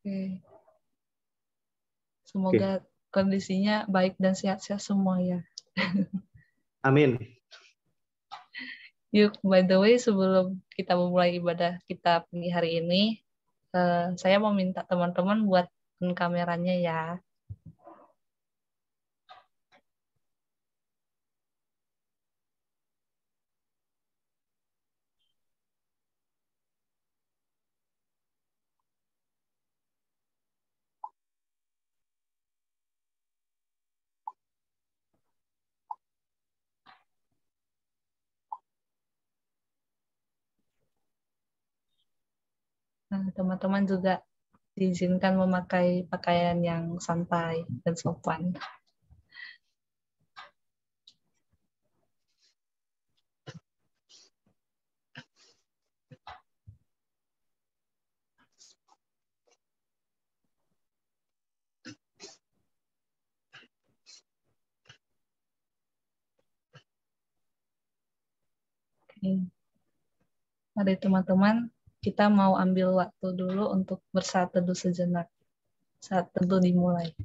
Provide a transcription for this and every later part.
Oke. Semoga kondisinya baik dan sehat-sehat semua ya. Amin. Yuk, by the way, sebelum kita memulai ibadah kita pagi hari ini, saya mau minta teman-teman buat kameranya ya. Nah, teman-teman juga diizinkan memakai pakaian yang santai dan sopan. Oke. Mari teman-teman, kita mau ambil waktu dulu untuk bersaat teduh sejenak. Saat teduh dimulai.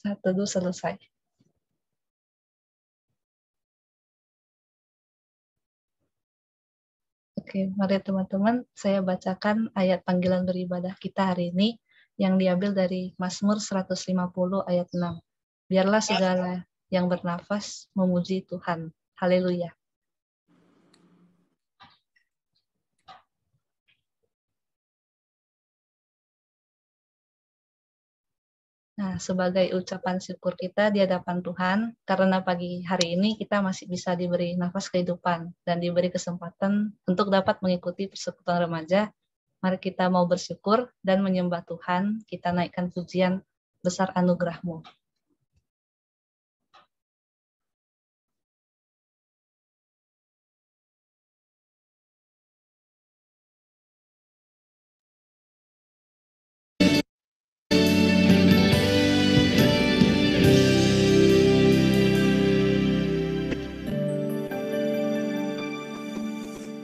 Saat teduh selesai. Oke, mari teman-teman, saya bacakan ayat panggilan beribadah kita hari ini yang diambil dari Mazmur 150 ayat 6. Biarlah segala yang bernafas memuji Tuhan. Haleluya. Nah, sebagai ucapan syukur kita di hadapan Tuhan, karena pagi hari ini kita masih bisa diberi nafas kehidupan dan diberi kesempatan untuk dapat mengikuti persekutuan remaja, mari kita mau bersyukur dan menyembah Tuhan, kita naikkan pujian besar anugerah-Mu.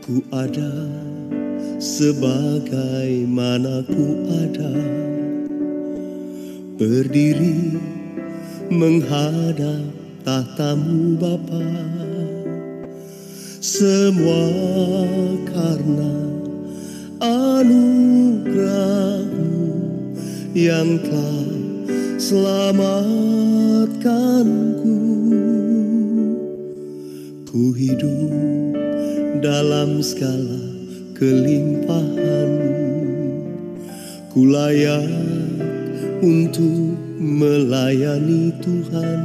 Ku ada sebagaimana ku ada, berdiri menghadap tahta-Mu Bapa. Semua karena anugerah-Mu yang telah selamatkanku. Ku hidup dalam segala kelimpahan, ku layak untuk melayani Tuhan.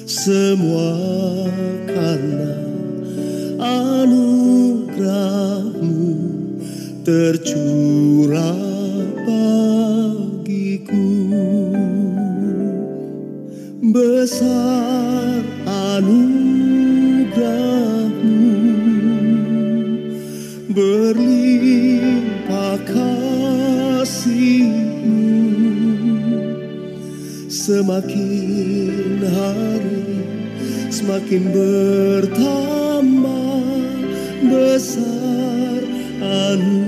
Semua karena anugerah-Mu tercurah bagiku. Besar anugerah-Mu, berlimpah kasih-Mu, semakin hari semakin bertambah besar anugerah-Mu.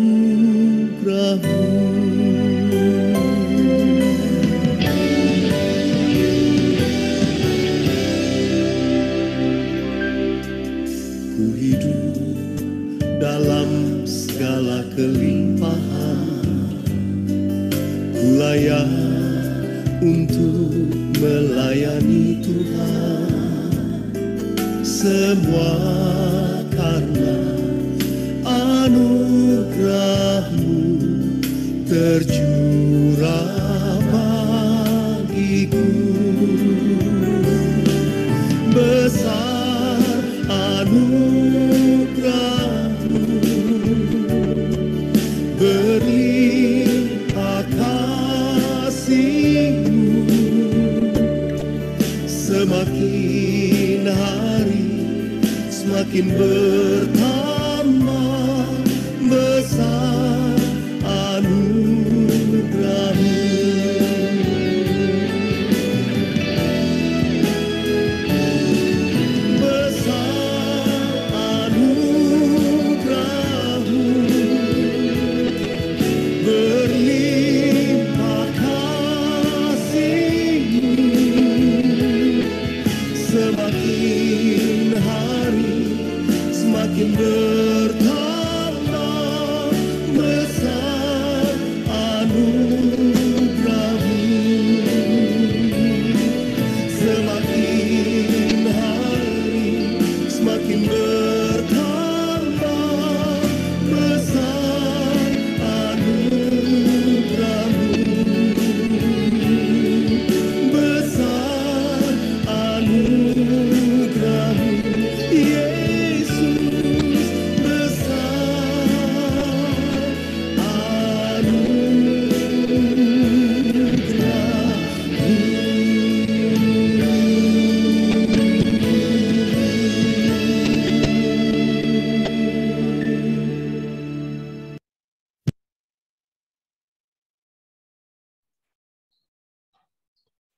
Ku hidup dalam segala kelimpahan, ku layak untuk melayani Tuhan. Semua karena anugerah-Mu tercurah bagiku. Besar anugerah-Mu, berlimpah kasih-Mu, semakin hari semakin bertambah besar anugerah-Mu.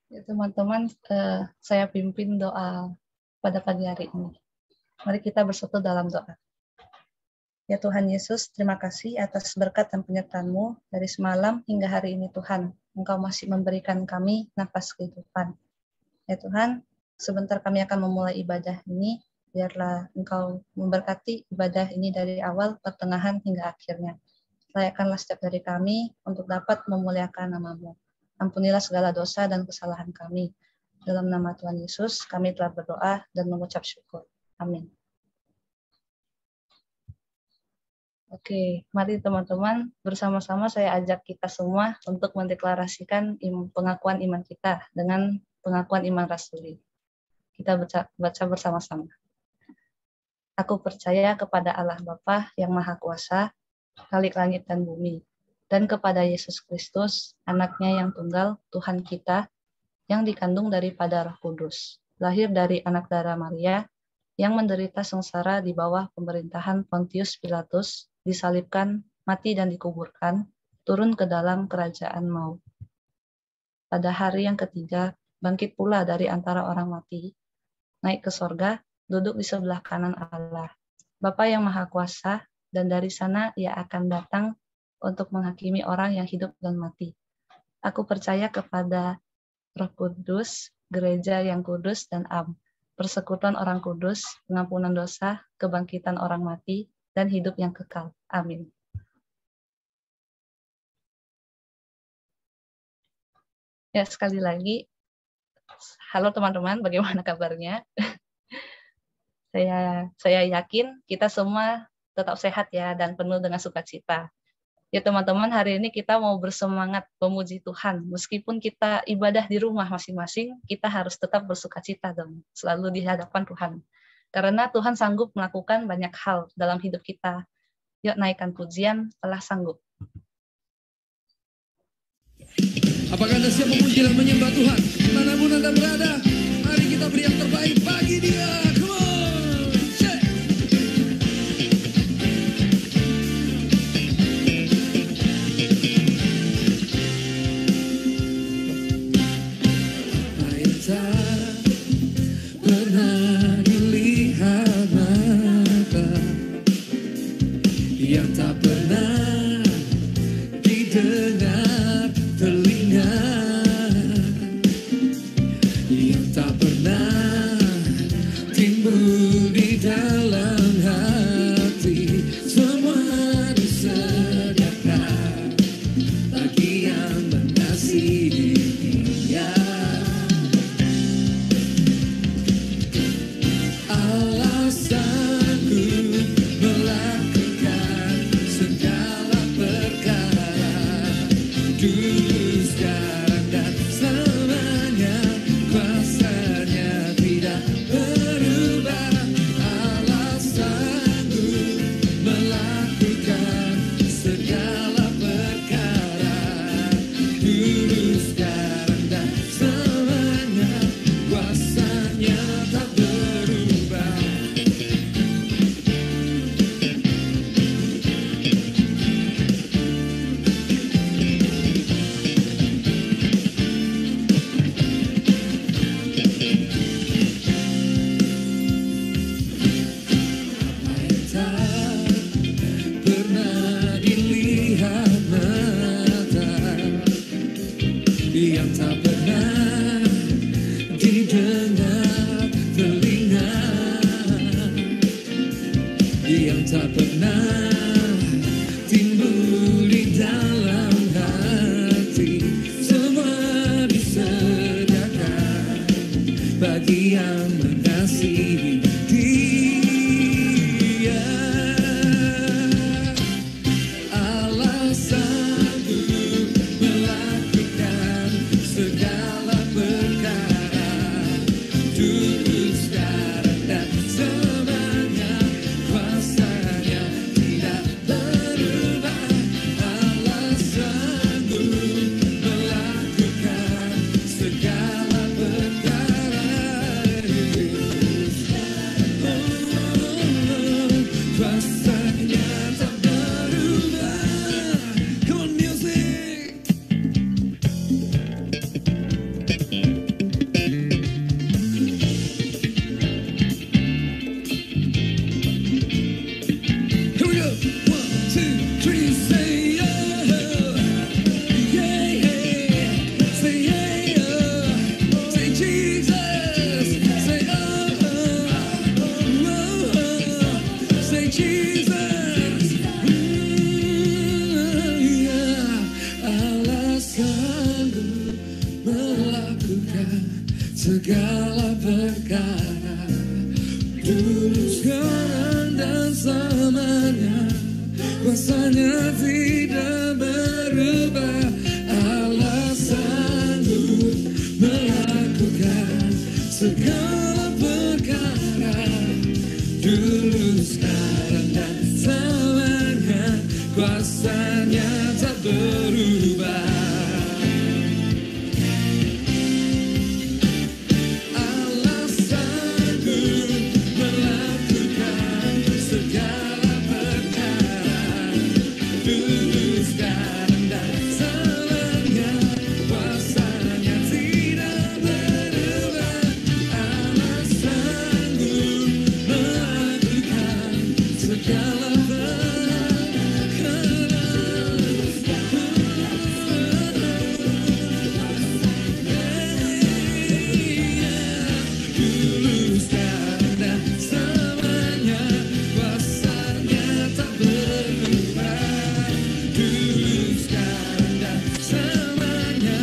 Ya, teman-teman, saya pimpin doa pada pagi hari ini. Mari kita bersatu dalam doa. Ya Tuhan Yesus, terima kasih atas berkat dan penyertaan-Mu dari semalam hingga hari ini Tuhan. Engkau masih memberikan kami nafas kehidupan. Ya Tuhan, sebentar kami akan memulai ibadah ini, biarlah Engkau memberkati ibadah ini dari awal, pertengahan, hingga akhirnya. Layakkanlah setiap dari kami untuk dapat memuliakan nama-Mu. Ampunilah segala dosa dan kesalahan kami. Dalam nama Tuhan Yesus, kami telah berdoa dan mengucap syukur. Amin. Oke, mari teman-teman, bersama-sama saya ajak kita semua untuk mendeklarasikan pengakuan iman kita dengan pengakuan iman rasuli. Kita baca bersama-sama. Aku percaya kepada Allah Bapa yang Maha Kuasa, Khalik langit dan bumi, dan kepada Yesus Kristus, anaknya yang tunggal, Tuhan kita, yang dikandung daripada Roh Kudus, lahir dari anak darah Maria, yang menderita sengsara di bawah pemerintahan Pontius Pilatus, disalibkan, mati dan dikuburkan, turun ke dalam kerajaan maut. Pada hari yang ketiga, bangkit pula dari antara orang mati, naik ke sorga, duduk di sebelah kanan Allah, Bapa yang Maha Kuasa, dan dari sana Ia akan datang untuk menghakimi orang yang hidup dan mati. Aku percaya kepada Roh Kudus, gereja yang kudus dan am, persekutuan orang kudus, pengampunan dosa, kebangkitan orang mati, dan hidup yang kekal. Amin. Ya, sekali lagi, halo teman-teman, bagaimana kabarnya? Saya yakin kita semua tetap sehat ya, dan penuh dengan sukacita. Ya teman-teman, hari ini kita mau bersemangat memuji Tuhan. Meskipun kita ibadah di rumah masing-masing, kita harus tetap bersukacita dong, selalu di hadapan Tuhan. Karena Tuhan sanggup melakukan banyak hal dalam hidup kita. Yuk naikkan pujian, Allah sanggup. Apakah Anda siap memuji dan menyembah Tuhan? Dimanapun Anda berada, mari kita beri yang terbaik bagi Dia. Come on, say. Pernah dilihat mata, yang tak pernah didengar telinga, yang tak pernah timbul di dalam hati, semua disediakan bagi yang mengasihi Dia. Allah sanggup melakukan segala perkara, dulu, sekarang, dan selamanya. Kuasanya tidak berubah. Allah sanggup melakukan segala perkara, dulu, sekarang, dan selamanya. Kuasanya tak berubah. Pernah dilihat mata, yang tak pernah didengar telinga, yang tak pernah timbul di dalam hati, semua disediakan bagi yang mengasihi Dia. Allah sanggup melakukan segala perkara, dulu, sekarang, dan selamanya. Kuasanya tidak berubah. Allah three, say yeah, yeah, yeah. Say yeah, say Jesus, say oh, say Jesus. Yeah. Allah sanggup melakukan segala perkara, dulu, sekarang, dan selamanya. Kuasanya tidak berubah. Allah sanggup melakukan segala perkara, dulu, sekarang, dan selamanya. Kuasanya tak berubah. Allah sanggup melakukan segala perkara, dulu, sekarang, dan selamanya. Kuasanya tidak berubah. Allah sanggup melakukan segala dulu, sekarang, dan selamanya. Kuasanya tak berubah. Dulu, sekarang, dan selamanya.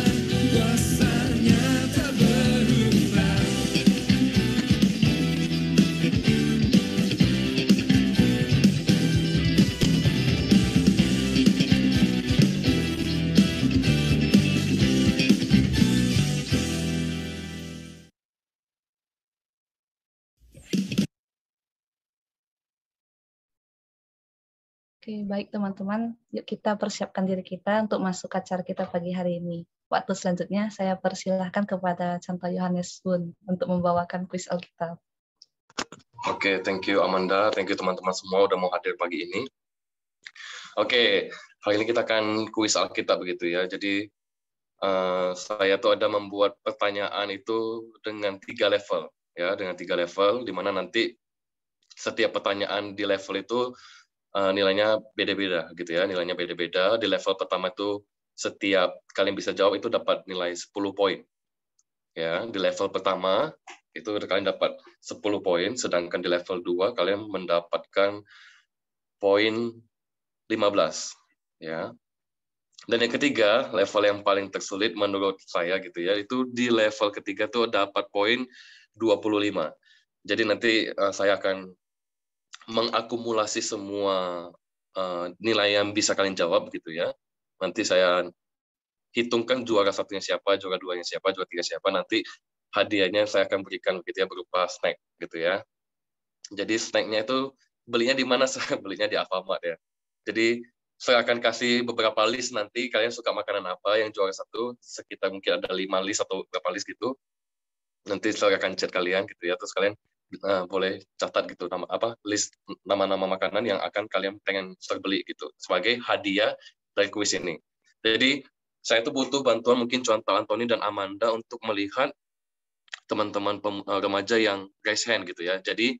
Kuasanya tak berubah. Oke, baik teman-teman. Yuk kita persiapkan diri kita untuk masuk ke acara kita pagi hari ini. Waktu selanjutnya saya persilahkan kepada Contoh Yohanes Bun untuk membawakan kuis Alkitab. Oke, thank you Amanda, thank you teman-teman semua udah mau hadir pagi ini. Oke, hari ini kita akan kuis Alkitab begitu ya. Jadi saya tuh ada membuat pertanyaan itu dengan 3 level ya, dengan 3 level di mana nanti setiap pertanyaan di level itu nilainya beda-beda gitu ya, nilainya beda-beda. Di level pertama itu setiap kalian bisa jawab itu dapat nilai 10 poin. Ya, di level pertama itu kalian dapat 10 poin, sedangkan di level 2 kalian mendapatkan poin 15 ya. Dan yang ketiga, level yang paling tersulit menurut saya gitu ya, itu di level ketiga tuh dapat poin 25. Jadi nanti saya akan mengakumulasi semua nilai yang bisa kalian jawab gitu ya. Nanti saya hitungkan juara satunya siapa, juara duanya siapa, juara tiga siapa. Nanti hadiahnya saya akan berikan gitu ya berupa snack gitu ya. Jadi snacknya itu belinya di mana? Saya belinya di Alfamart ya. Jadi saya akan kasih beberapa list nanti kalian suka makanan apa yang juara satu, sekitar mungkin ada 5 list atau berapa list gitu. Nanti saya akan chat kalian gitu ya, terus kalian boleh catat gitu list nama-nama makanan yang akan kalian pengen terbeli gitu sebagai hadiah dari kuis ini. Jadi saya tuh butuh bantuan mungkin contoh Antoni dan Amanda untuk melihat teman-teman remaja yang raise hand gitu ya. Jadi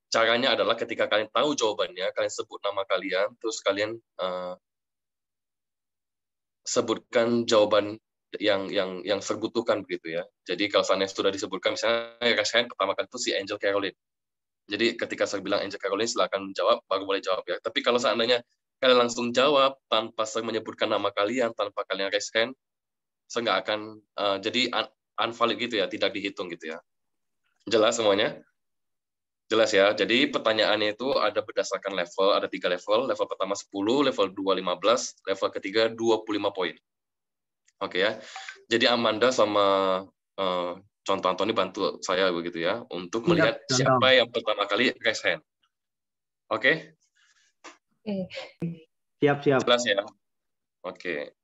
caranya adalah ketika kalian tahu jawabannya, kalian sebut nama kalian, terus kalian sebutkan jawaban yang terbutuhkan begitu ya. Jadi kalau seandainya sudah disebutkan, misalnya raise hand pertama kali itu si Angel Caroline. Jadi ketika saya bilang Angel Caroline, silakan jawab, baru boleh jawab ya. Tapi kalau seandainya kalian langsung jawab tanpa saya menyebutkan nama kalian, tanpa kalian raise hand, saya nggak akan jadi unvalid gitu ya, tidak dihitung gitu ya. Jelas semuanya? Jelas ya. Jadi pertanyaannya itu ada berdasarkan level, ada 3 level. Level pertama 10, level 2 15, level ketiga 25 poin. Oke ya. Jadi Amanda sama contoh Antoni bantu saya begitu ya untuk melihat siapa yang pertama kali raise hand. Oke? Siap. Jelas ya. Oke.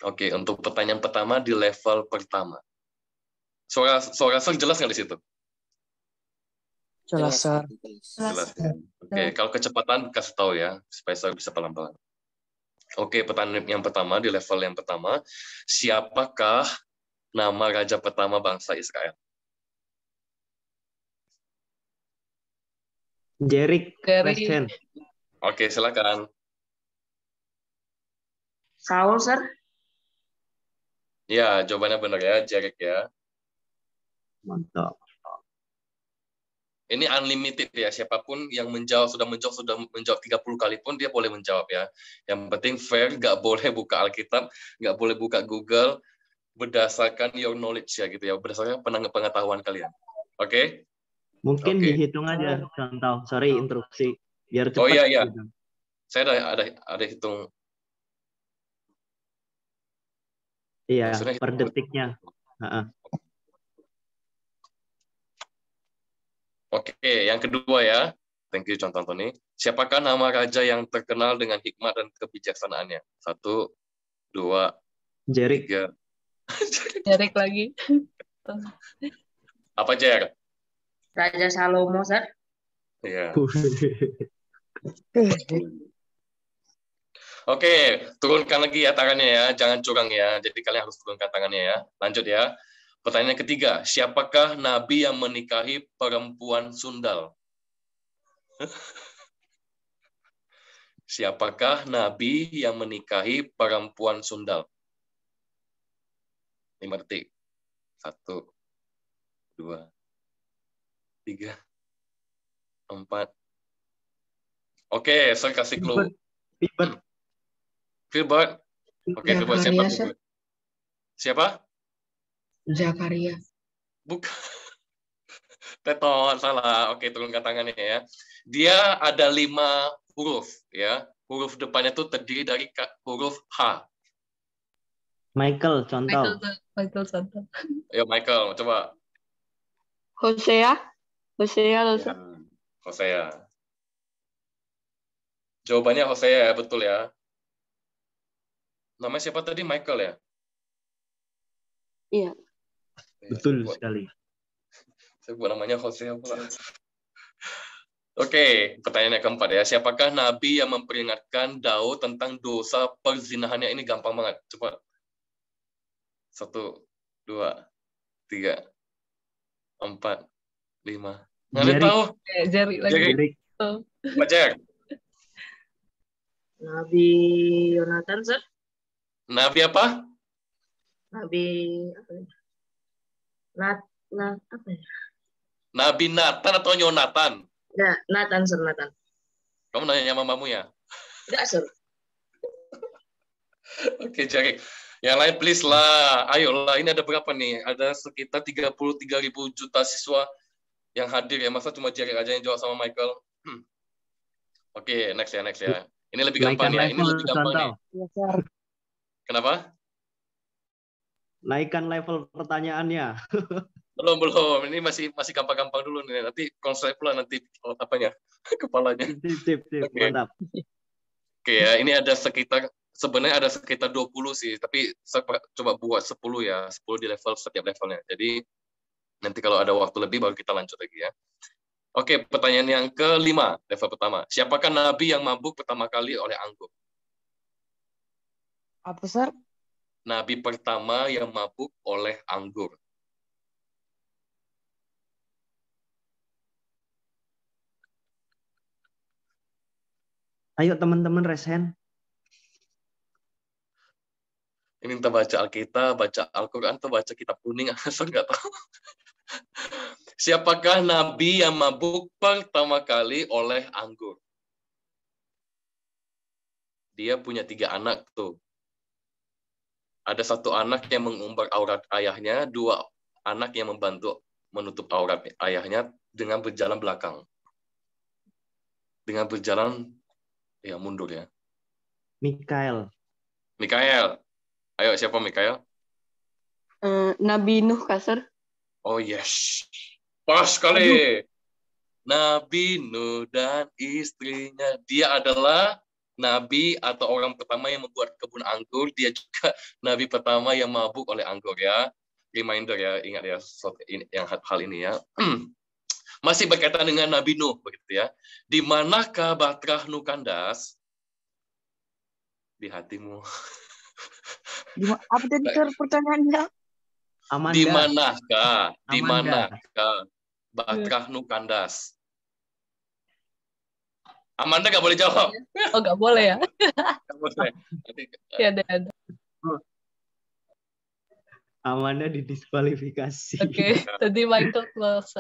Oke, untuk pertanyaan pertama di level pertama. Suara jelas nggak di situ? Jelas, Sir. Jelas ya. Oke, kalau kecepatan kasih tahu ya supaya saya bisa pelan-pelan. Oke, pertanyaan yang pertama di level yang pertama, siapakah nama raja pertama bangsa Israel? Jerik. Raise hand. Oke, silakan. Saul, Sir. Ya, jawabannya benar ya, Jarek ya. Mantap. Ini unlimited ya, siapapun yang sudah menjawab 30 kali pun dia boleh menjawab ya. Yang penting fair, nggak boleh buka Alkitab, nggak boleh buka Google, berdasarkan your knowledge ya gitu ya, berdasarkan pengetahuan kalian. Oke? Mungkin Oke. dihitung aja contoh. Sorry interupsi. Biar cepat. Oh iya iya. Gitu. Saya ada hitung. Iya, Maksudnya per detiknya. Oke, yang kedua ya. Thank you, Contoh Tony. Siapakah nama raja yang terkenal dengan hikmat dan kebijaksanaannya? 1, 2, Jerik. 3. Jarek lagi. Apa Jer? Raja Salomo, Sir. Iya. Oke, turunkan lagi ya tangannya ya, jangan curang ya. Jadi kalian harus turunkan tangannya ya. Lanjut ya. Pertanyaan ketiga, siapakah nabi yang menikahi perempuan sundal? Siapakah nabi yang menikahi perempuan sundal? 5 detik. 1, 2, 3, 4. Oke, saya kasih clue. Filbert. Oke, Filbert siapa? Siapa? Zakaria. Bukan. Teton, salah. Oke, turunkan tangannya ya. Dia ada 5 huruf ya. Huruf depannya tuh terdiri dari huruf H. Michael, contoh. Michael contoh. Ayo Michael, coba. Hosea. Ya, Hosea. Jawabannya Hosea ya, betul ya. Namanya siapa tadi? Michael ya? Iya. Betul sekali. Saya buat namanya Hosea pula. Oke, pertanyaan yang keempat ya. Siapakah nabi yang memperingatkan Daud tentang dosa perzinahannya? Ini gampang banget. Coba. 1, 2, 3, 4, 5. Nggak ada tahu. Jarek lagi. Jerik. Pak Jack. Nabi Yonatan, Sir. Nabi apa? Nabi apa ya? Apa ya? Nabi Nathan atau Yonatan? Ya, Nathan, Sir, Nathan. Kamu nanya sama mamamu ya? Enggak, Sir. Oke, Jack. Yang lain please lah. Ayolah, ini ada berapa nih? Ada sekitar 33.000 juta siswa yang hadir ya. Masa cuma Jack aja yang jawab sama Michael? Oke, next ya. Ini lebih gampang ya. Ini lebih gampang nih. Kenapa? Naikkan level pertanyaannya. Belum. Ini masih gampang-gampang dulu nih. Nanti konsep pula nanti apanya? Kepalanya. Sip. Okay. Mantap. Oke ya, ini ada sebenarnya ada sekitar 20 sih, tapi saya coba buat 10 ya, 10 di level setiap levelnya. Jadi nanti kalau ada waktu lebih baru kita lanjut lagi ya. Oke, pertanyaan yang kelima, level pertama. Siapakah nabi yang mabuk pertama kali oleh anggur? Apa, Sir? Nabi pertama yang mabuk oleh anggur. Ayo teman-teman resen. Ini kita baca Alkitab, baca Al-Quran, atau baca kitab kuning, asal nggak tahu. Siapakah nabi yang mabuk pertama kali oleh anggur? Dia punya 3 anak tuh. Ada 1 anak yang mengumbar aurat ayahnya, 2 anak yang membantu menutup aurat ayahnya dengan berjalan belakang. Dengan berjalan ya mundur ya. Mikael. Ayo, siapa Mikael? Nabi Nuh, Sir. Oh yes. Pas sekali. Nabi Nuh dan istrinya. Dia adalah nabi atau orang pertama yang membuat kebun anggur. Dia juga nabi pertama yang mabuk oleh anggur ya. Reminder ya, ingat ya yang hal ini ya. Masih berkaitan dengan Nabi Nuh begitu ya. Di manakah Batrah Nuh kandas? Di hatimu. Apa tadi, Sir, pertanyaannya? Amanda. Di manakah Batrah Nuh kandas? Amanda nggak boleh jawab. Oh, nggak boleh ya? Nggak boleh. Nanti, Ya, ada. Amanda didiskualifikasi. Oke, tadi Michael close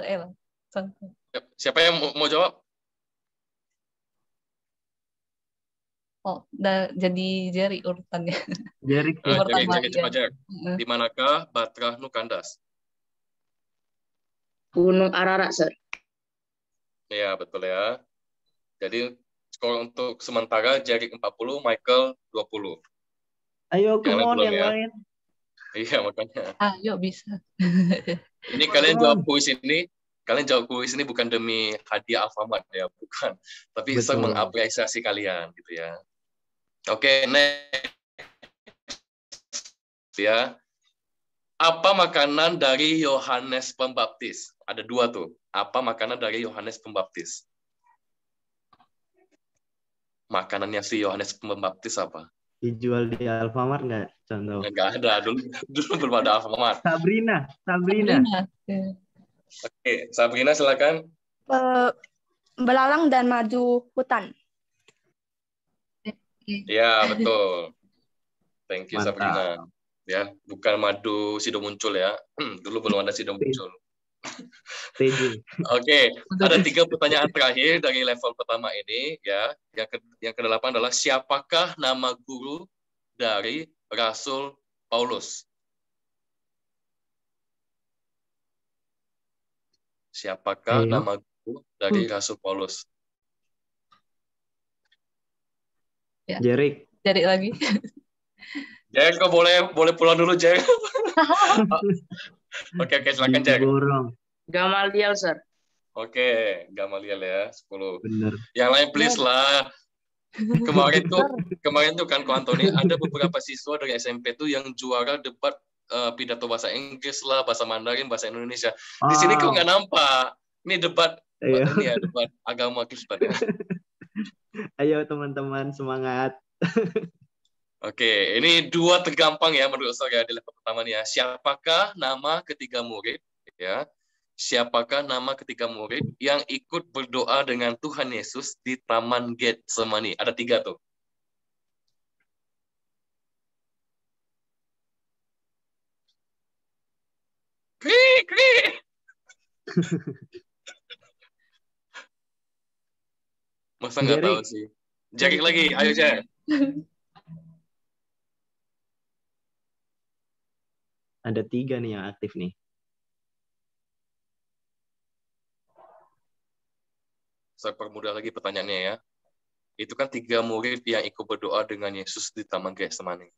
siapa yang mau jawab? Oh, jadi Jerry urutannya. Jerry, Yang Jadi pertama, cepat iya. aja. Di manakah Batra Nukandas? Gunung Ararak, Sir. Iya, betul ya. Jadi skor untuk sementara Jerry 40, Michael 20. Ayo, Yang come on, belum yang ya? lain. Iya, makanya. Ayo bisa. Ini kalian jawab kuis ini, bukan demi hadiah Alfamart ya, bukan. Tapi saya Betul. mengapresiasi kalian gitu ya. Oke, next ya. Apa makanan dari Yohanes Pembaptis? Ada 2 tuh. Apa makanan dari Yohanes Pembaptis? Makanannya si Yohanes Pembaptis apa? Dijual di Alfamart nggak? Contoh. Nggak ada, dulu belum ada Alfamart. Sabrina. Oke, Sabrina silakan. Belalang dan madu hutan. Ya, betul. Thank you, Mantap. Sabrina. Ya, bukan madu Sido muncul ya. Dulu belum ada Sido muncul. TJ. Oke, ada 3 pertanyaan terakhir dari level pertama ini ya. Yang ke-8 adalah siapakah nama guru dari Rasul Paulus? Siapakah nama guru dari Rasul Paulus? Ya. Jerry. Jerry lagi. Jack, kok boleh pulang dulu, Jack. Oke, silakan, Jack. Gamaliel, Sir. Oke, Gamaliel ya, 10. Bener. Yang lain please lah. Kemarin tuh kan Ko Antoni ada beberapa siswa dari SMP tuh yang juara debat pidato bahasa Inggris lah, bahasa Mandarin, bahasa Indonesia. Di sini kok nggak nampak. Ini debat ini ya, debat agama Kristen ya. Ayo teman-teman, semangat. Oke, ini 2 tergampang ya menurut saya di level pertama nih ya. Siapakah nama ketiga murid ya? Siapakah nama ketiga murid yang ikut berdoa dengan Tuhan Yesus di Taman Getsemani? Ada 3 tuh. Krik. Masa nggak tahu sih? Jack lagi, ayo Jack. Ada 3 nih yang aktif nih. Saya permudah lagi pertanyaannya ya. Itu kan 3 murid yang ikut berdoa dengan Yesus di Taman Getsemani.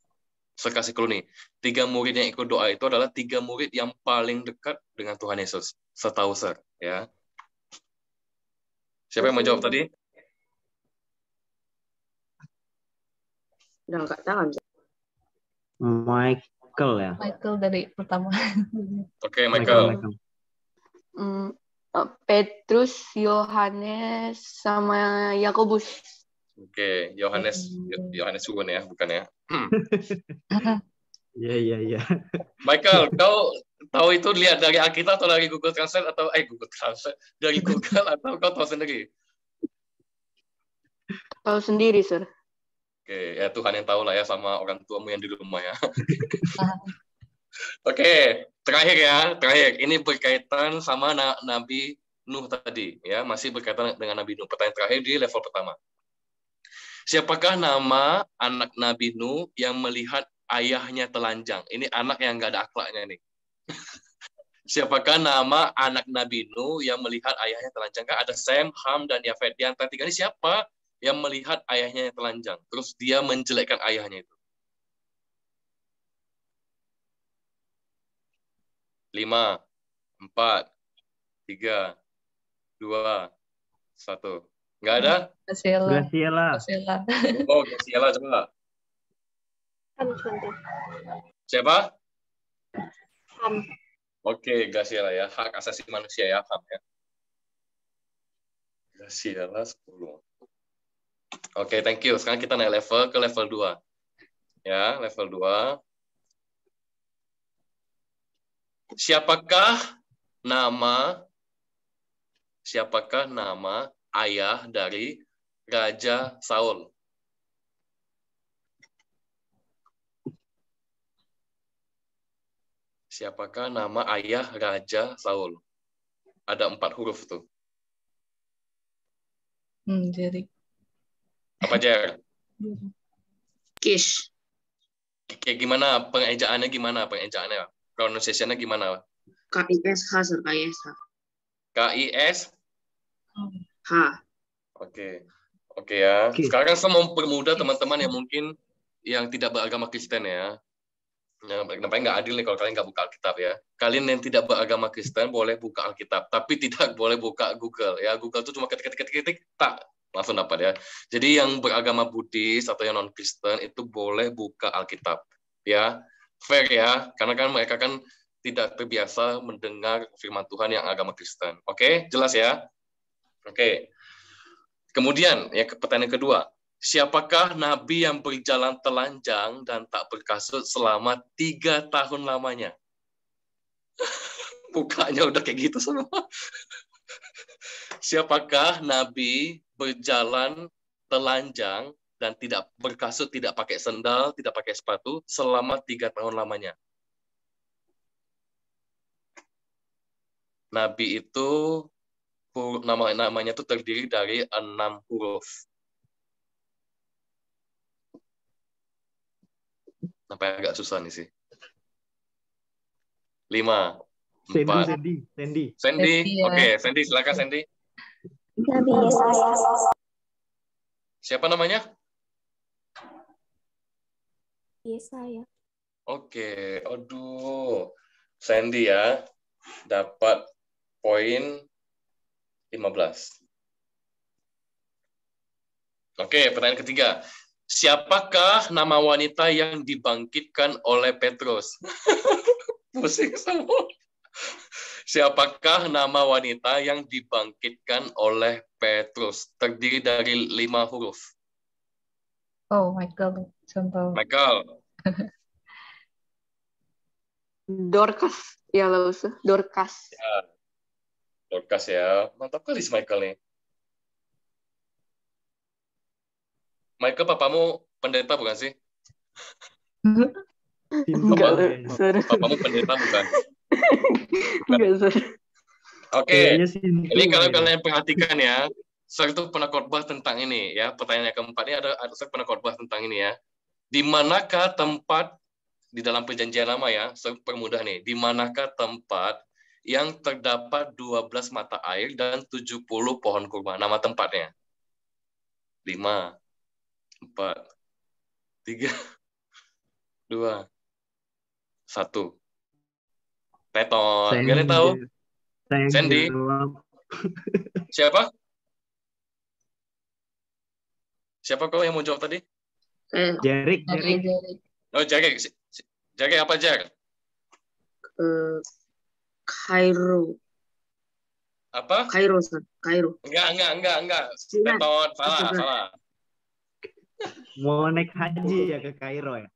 Saya kasih clue nih. 3 murid yang ikut doa itu adalah 3 murid yang paling dekat dengan Tuhan Yesus. Setahu saya. Ya. Siapa yang mau jawab tadi? Udah angkat tangan. Michael ya. Michael dari pertama. Oke, Michael. Petrus, Yohanes, sama Yakobus. Oke, Yohanes Suwon ya, bukan ya? Iya. Michael, kau tahu itu lihat dari Alkitab atau dari Google Translate atau Google Translate dari Google atau kau tahu sendiri? Tahu sendiri, Sir. Oke, ya Tuhan yang tahu lah ya sama orang tuamu yang di rumah ya. Oke, terakhir. Ini berkaitan sama Nabi Nuh tadi ya, masih berkaitan dengan Nabi Nuh. Pertanyaan terakhir di level pertama. Siapakah nama anak Nabi Nuh yang melihat ayahnya telanjang? Ini anak yang nggak ada akhlaknya nih. Siapakah nama anak Nabi Nuh yang melihat ayahnya telanjang? Kan ada Sem, Ham, dan Yafet. Di antara 3 ini siapa yang melihat ayahnya yang telanjang? Terus dia menjelekkan ayahnya itu. 5, 4, 3, 2, 1. Nggak ada? Graciela. Oh, Graciela coba. Siapa? Ham. Oke, Graciela ya. Hak asasi manusia ya, HAM ya. Graciela 10. Oke, thank you. Sekarang kita naik level ke level 2. Ya, level 2. Siapakah nama ayah dari Raja Saul. Siapakah nama ayah Raja Saul? Ada 4 huruf tuh. Jadi. Apa, Jer? Kish. Kayak gimana pengejaannya gimana? Pronunciation-nya gimana? KISH, Sir. KISH. KIS? H. Oke ya. Sekarang saya mau mempermudah teman-teman yang mungkin yang tidak beragama Kristen ya. Nampaknya nggak adil nih kalau kalian nggak buka Alkitab ya. Kalian yang tidak beragama Kristen boleh buka Alkitab, tapi tidak boleh buka Google ya. Google itu cuma ketik, tak langsung dapat ya. Jadi yang beragama Buddhis atau yang non Kristen itu boleh buka Alkitab ya. Fair ya, karena kan mereka kan tidak terbiasa mendengar firman Tuhan yang agama Kristen. Oke, jelas ya? Oke. Kemudian ya pertanyaan kedua. Siapakah nabi yang berjalan telanjang dan tak berkasut selama 3 tahun lamanya? Mukanya udah kayak gitu semua. Siapakah nabi berjalan telanjang dan tidak berkasut, tidak pakai sendal, tidak pakai sepatu selama 3 tahun lamanya? Nabi itu namanya itu terdiri dari 6 huruf. Sampai agak susah nih sih. 5, 4. Sandy. Oke, Sandy silakan Sandy. Nabi Yesaya. Siapa namanya? Yesaya. Oke, aduh. Sandy ya. Dapat poin 15. Oke, pertanyaan ketiga. Siapakah nama wanita yang dibangkitkan oleh Petrus? Pusing semua. Siapakah nama wanita yang dibangkitkan oleh Petrus? Terdiri dari 5 huruf. Oh, Michael. Contoh. Michael. Dorcas. Ya, Laus. Dorcas. Ya. Dorcas ya. Mantap kali si Michael nih. Michael, papamu pendeta bukan sih? Enggak, Sir. Papamu pendeta bukan? Enggak, Sir. Oke, ini kalau kalian perhatikan ya, saya itu pernah khotbah tentang ini ya. Pertanyaan yang keempat ini ada saya pernah khotbah tentang ini ya. Di manakah tempat di dalam perjanjian lama ya? Saya permudah nih. Di manakah tempat yang terdapat 12 mata air dan 70 pohon kurma? Nama tempatnya. 5, 4, 3, 2, 1. Teton. Kalian tahu? Sandy. Siapa? Siapa kau yang mau jawab tadi? Jarik. Oh, Jarik. Jarik apa, Jak? Kairo. Apa? Kairo, Sir. Kairo. Enggak. Teton, salah. Mau naik haji ya ke Kairo ya?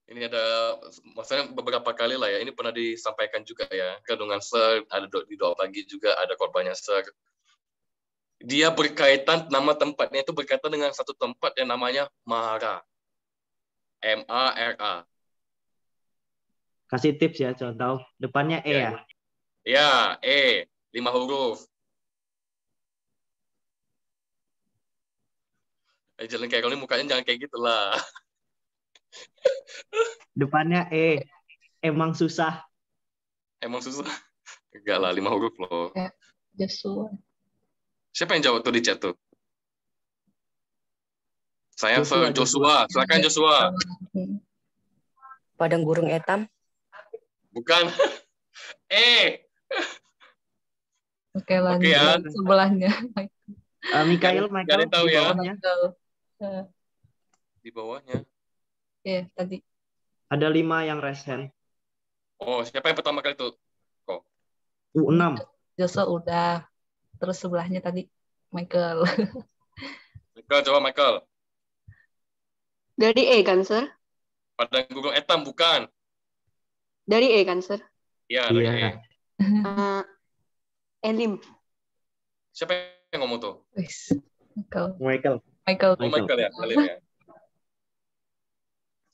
Ini ada, maksudnya beberapa kali lah ya, ini pernah disampaikan juga ya, kandungan Sir, ada di doa pagi juga, ada korbannya Sir. Dia berkaitan, nama tempatnya itu berkaitan dengan satu tempat yang namanya Mara. M-A-R-A. Kasih tips ya, contoh. Depannya E ya? Ya, E. 5 huruf. Jangan kayak kalau mukanya jangan kayak gitulah. Depannya E. Emang susah. Enggak lah, 5 huruf loh. Joshua. Siapa yang jawab tuh di chat tuh? Saya Joshua. Silakan Joshua. Padang Gurun Etam. Bukan. Oke, lanjut. Oke ya. Sebelahnya. Mikael tahu di ya. bawahnya. Di bawahnya. Iya, tadi. Ada 5 yang raise hand. Oh, siapa yang pertama kali itu? Kok? 6. Joshua udah. Terus sebelahnya tadi Michael. Coba Michael. Dari E kan, Sir? Padang Gurun Etam bukan? Dari E kan, Sir? Iya, dari E. Elim. Siapa yang ngomong tuh? Wis. Michael. Michael. Oh, Michael ya, Elim ya.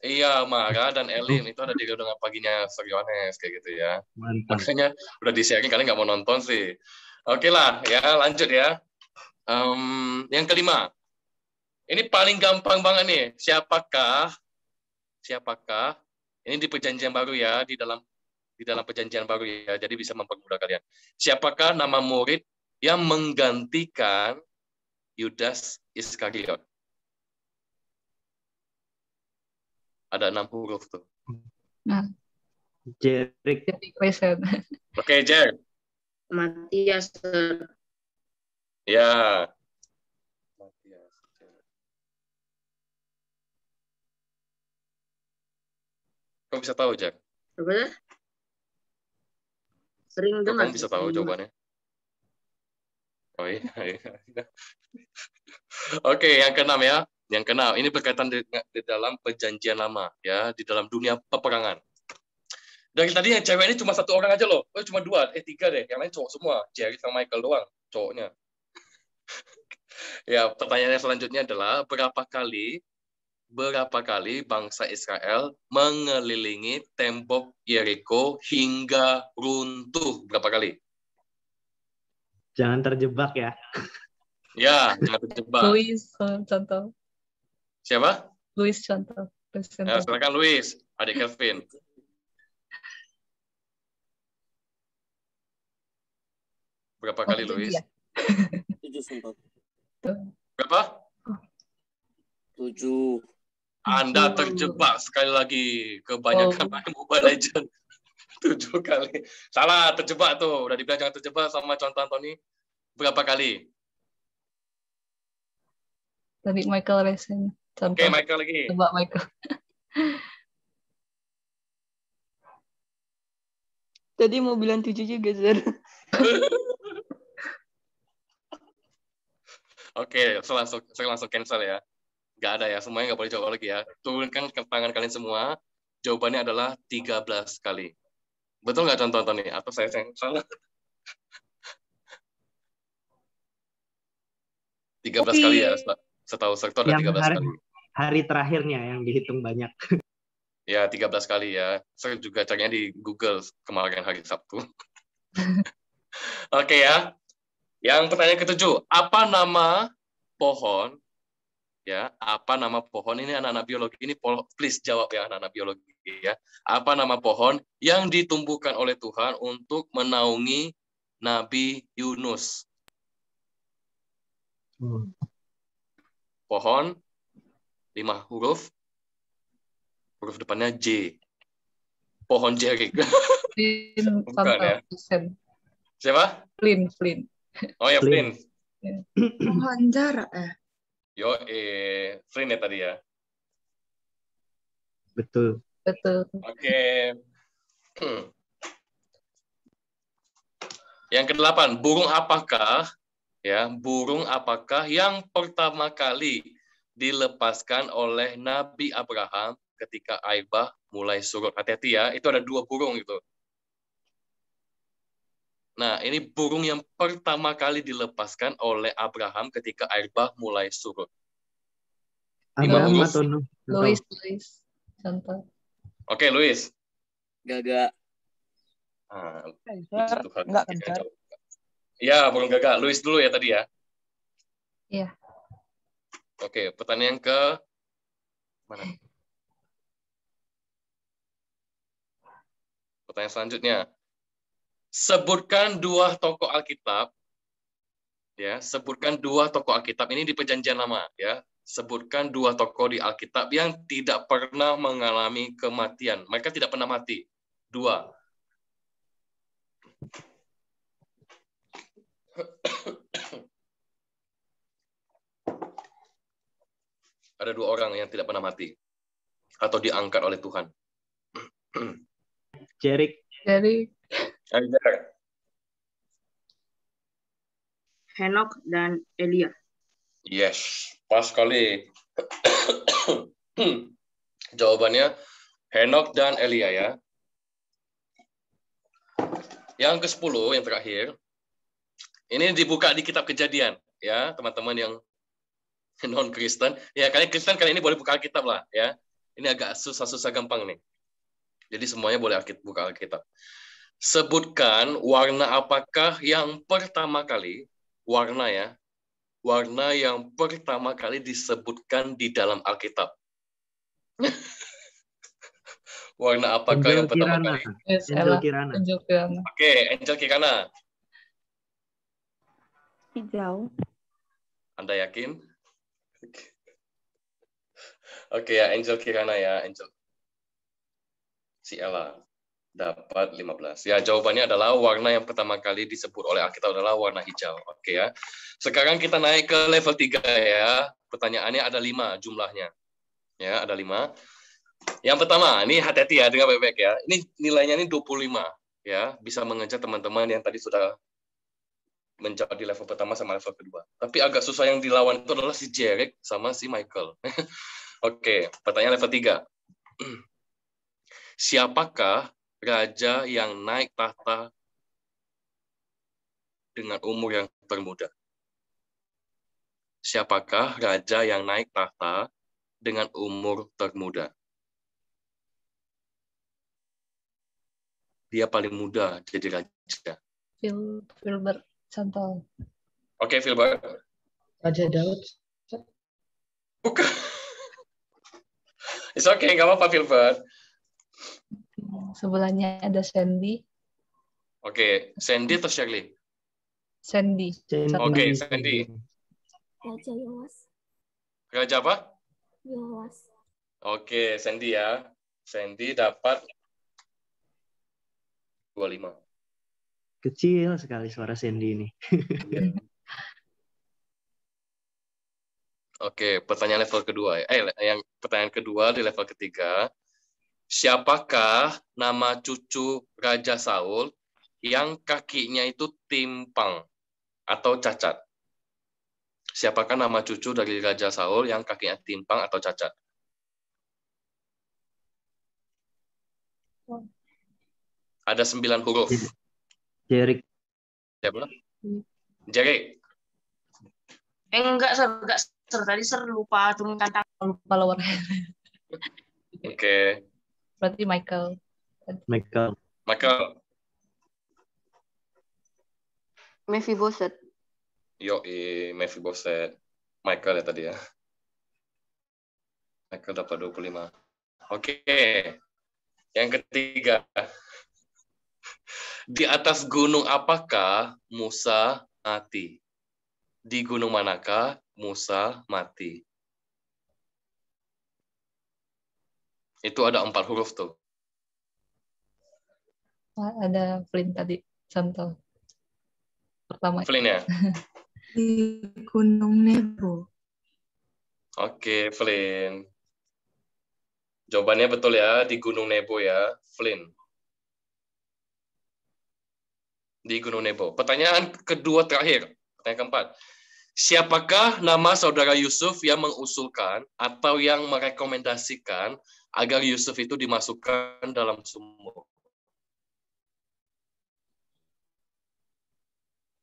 Iya, Mara dan Elim itu ada di Renungan Paginya Seriones kayak gitu ya. Mantap. Makanya udah di-sharing, kalian nggak mau nonton sih. Oke lah, ya lanjut ya. Yang kelima. Ini paling gampang banget nih. Siapakah? Ini di perjanjian baru ya, di dalam perjanjian baru ya. Jadi bisa mempermudah kalian. Siapakah nama murid yang menggantikan Yudas Iskariot? Ada 6 huruf tuh. Nah, Jerik. jadi question. Oke, Jer. Matias, Sir. Ya. Kau bisa tahu, Jack? Coba deh. Sering Kok dengar. kamu bisa tahu jawabannya? Oh iya. Oke, yang keenam ya. Yang keenam, ini berkaitan di dalam perjanjian lama, ya, di dalam dunia peperangan. Dari tadi yang cewek ini cuma 1 orang aja loh. Oh, cuma 2, 3 deh. Yang lain cowok semua. Jerry sama Michael doang, cowoknya. Ya, pertanyaannya selanjutnya adalah berapa kali bangsa Israel mengelilingi tembok Yeriko hingga runtuh? Berapa kali? Jangan terjebak ya. Ya, jangan terjebak. Luis contoh. Siapa? Luis contoh. Ya, silakan Luis, adik Kelvin. Berapa kali, Luis? 7 sempat. Berapa? 7. Anda terjebak sekali lagi. Kebanyakan main Mobile Legends. 7 kali. Salah, terjebak tuh. Udah dibilang jangan terjebak sama contoh Anthony. Berapa kali? Tadi Michael Resen. Oke, Michael lagi. Coba Michael. Tadi mau bilang 7 juga, Sir. Oke, saya langsung cancel ya. Nggak ada ya, semuanya nggak boleh jawab lagi ya. Turunkan ke tangan kalian semua. Jawabannya adalah 13 kali. Betul nggak contoh Tony? Atau saya yang salah? 13 kali ya. Setahu sektor ada 13 kali. Hari terakhirnya yang dihitung banyak. Ya, 13 kali ya. Saya juga carinya di Google kemarin hari Sabtu. Oke ya. Yang pertanyaan ke-7, apa nama pohon? Ya, apa nama pohon? Ini anak-anak biologi ini, please jawab ya anak-anak biologi ya. Apa nama pohon yang ditumbuhkan oleh Tuhan untuk menaungi Nabi Yunus? Pohon 5 huruf. Huruf depannya J. Pohon jerik. Bukan ya. Siapa? Flynn. Oh ya, Flynn. Pohon jarak Yo, Flynn ya tadi ya. Betul. Oke. Yang ke-8, burung apakah yang pertama kali dilepaskan oleh Nabi Abraham ketika air bah mulai surut? Hati-hati ya, itu ada 2 burung itu. Nah, ini burung yang pertama kali dilepaskan oleh Abraham ketika air bah mulai surut. Abraham atau Nuh? Luis. Contoh. Oke, Luis. Gagak. Enggak kencar. Ya, burung gagak. Luis dulu ya tadi ya. Iya. Oke, pertanyaan ke mana? Pertanyaan selanjutnya. Sebutkan 2 tokoh Alkitab. Ya, sebutkan 2 tokoh Alkitab ini di Perjanjian Lama ya. Sebutkan 2 tokoh di Alkitab yang tidak pernah mengalami kematian. Mereka tidak pernah mati. 2. Ada 2 orang yang tidak pernah mati atau diangkat oleh Tuhan. Jerik. Henok dan Elia. Yes, pas sekali. Jawabannya Henok dan Elia ya. Yang ke-10, yang terakhir. Ini dibuka di kitab Kejadian, ya teman-teman yang non Kristen. Ya kalian Kristen kali ini boleh buka Alkitab lah, ya. Ini agak susah-susah gampang nih. Jadi semuanya boleh buka Alkitab. Sebutkan warna apakah yang pertama kali, warna ya, warna yang pertama kali disebutkan di dalam Alkitab. Warna apakah Angel yang pertama Kirana. kali? Yes, Angel Ella. Kirana. Angel Kirana. Oke, Angel Kirana. Hijau. Anda yakin? Oke ya, Angel Kirana ya, Angel. Si Ella dapat 15. Ya, jawabannya adalah warna yang pertama kali disebut oleh Alkitab adalah warna hijau. Oke ya. Sekarang kita naik ke level 3 ya. Pertanyaannya ada 5 jumlahnya. Ya, ada 5. Yang pertama, ini hati-hati ya, dengar baik-baik ya. Ini nilainya ini 25 ya, bisa mengejar teman-teman yang tadi sudah menjawab di level pertama sama level kedua. Tapi agak susah yang dilawan itu adalah si Jarek sama si Michael. Oke, pertanyaan level 3. Siapakah raja yang naik tahta dengan umur yang termuda? Siapakah raja yang naik tahta dengan umur termuda? Dia paling muda jadi raja. Filbert Santol. Oke, Filbert. Raja Daud. Bukan. It's okay, nggak apa-apa, Filbert. Sebelahnya ada Sandy. Oke, Sandy atau Shirley? Sandy. Oke, Sandy. Raja Yoas. Raja apa? Yoas. Oke, Sandy ya. Sandy dapat 25. Kecil sekali suara Sandy ini. Oke, pertanyaan level kedua. Pertanyaan kedua di level ketiga. Siapakah nama cucu Raja Saul yang kakinya itu timpang atau cacat? Siapakah nama cucu dari Raja Saul yang kakinya timpang atau cacat? Ada 9 huruf. Jarek. Siapa? Jarek. Enggak, tadi lupa turunkan tangan. Lupa lower. Oke. Berarti Michael. Michael. Mephibosheth. Mephibosheth. Michael ya tadi ya. Michael dapat 25. Oke. Yang ketiga. Di atas gunung apakah Musa mati? Di gunung manakah Musa mati? Itu ada 4 huruf tuh. Ada Flynn tadi, Santol. Pertama. Flynn ya? Di Gunung Nebo. Oke, Flynn. Jawabannya betul ya, di Gunung Nebo ya, Flynn. Di Gunung Nebo. Pertanyaan kedua terakhir, pertanyaan keempat. Siapakah nama saudara Yusuf yang mengusulkan atau yang merekomendasikan agar Yusuf itu dimasukkan dalam sumur?